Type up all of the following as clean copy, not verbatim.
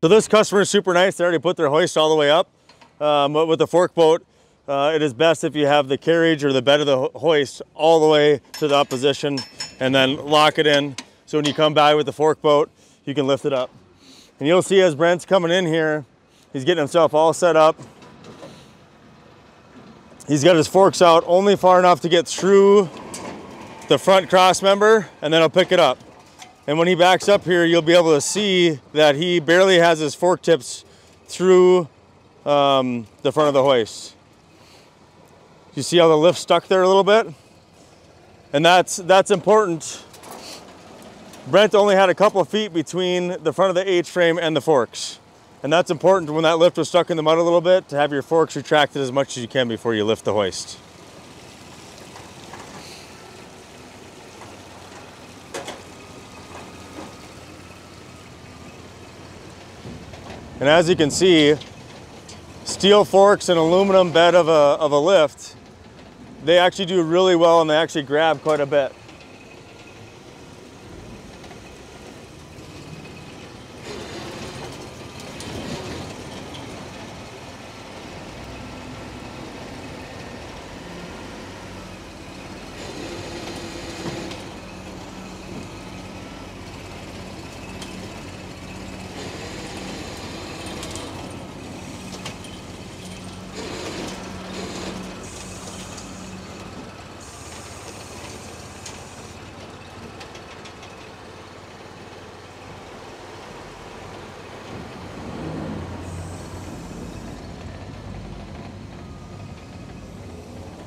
So this customer is super nice. They already put their hoist all the way up. But with the fork boat, it is best if you have the carriage or the bed of the hoist all the way to the up position and then lock it in. So when you come by with the fork boat, you can lift it up. And you'll see as Brent's coming in here, he's getting himself all set up. He's got his forks out only far enough to get through the front cross member, and then he'll pick it up. And when he backs up here, you'll be able to see that he barely has his fork tips through the front of the hoist. You see how the lift's stuck there a little bit? And that's important. Brent only had a couple of feet between the front of the H-frame and the forks. And that's important when that lift was stuck in the mud a little bit, to have your forks retracted as much as you can before you lift the hoist. And as you can see, steel forks and aluminum bed of a lift, they actually do really well and they actually grab quite a bit.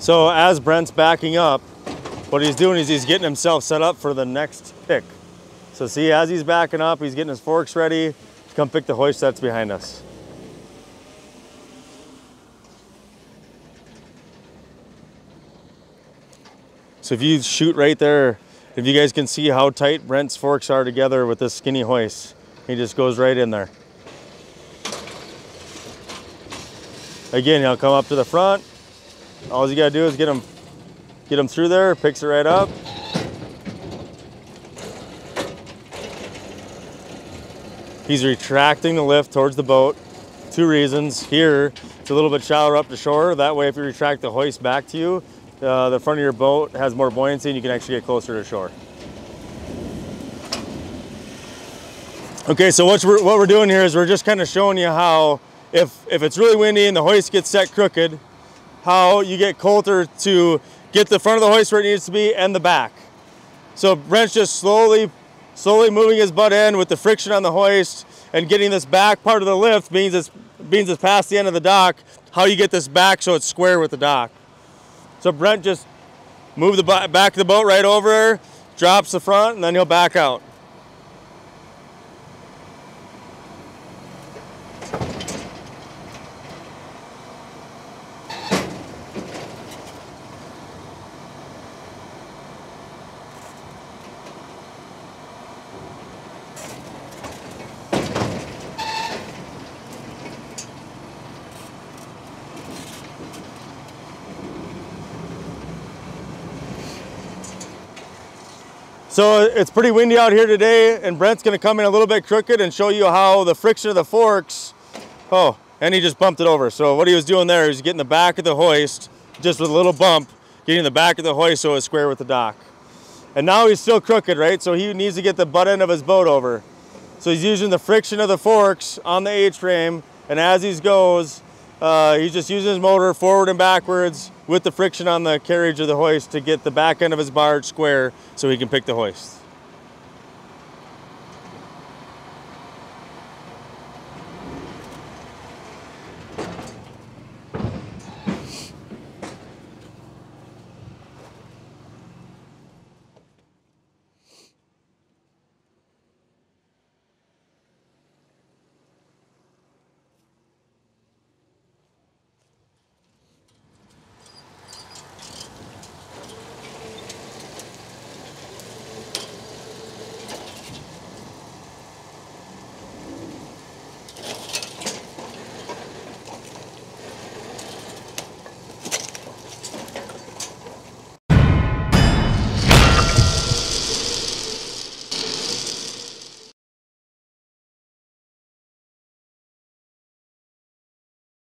So as Brent's backing up, what he's doing is he's getting himself set up for the next pick. So see, as he's backing up, he's getting his forks ready to come pick the hoist that's behind us. So if you shoot right there, if you guys can see how tight Brent's forks are together with this skinny hoist, he just goes right in there. Again, he'll come up to the front. All you gotta do is get him through there, picks it right up. He's retracting the lift towards the boat. Two reasons. Here, it's a little bit shallower up to shore. That way, if you retract the hoist back to you, the front of your boat has more buoyancy and you can actually get closer to shore. Okay, so what we're doing here is we're just kind of showing you how, if it's really windy and the hoist gets set crooked, how you get Coulter to get the front of the hoist where it needs to be and the back. So Brent's just slowly moving his butt end with the friction on the hoist and getting this back part of the lift, means it's past the end of the dock, how you get this back so it's square with the dock. So Brent just moved the back of the boat right over her, drops the front, and then he'll back out. So it's pretty windy out here today, and Brent's gonna come in a little bit crooked and show you how the friction of the forks, oh, and he just bumped it over. So what he was doing there is getting the back of the hoist, just with a little bump, getting the back of the hoist so it's square with the dock. And now he's still crooked, right? So he needs to get the butt end of his boat over. So he's using the friction of the forks on the H-frame, and as he goes, he's just using his motor forward and backwards with the friction on the carriage of the hoist to get the back end of his barge square so he can pick the hoist.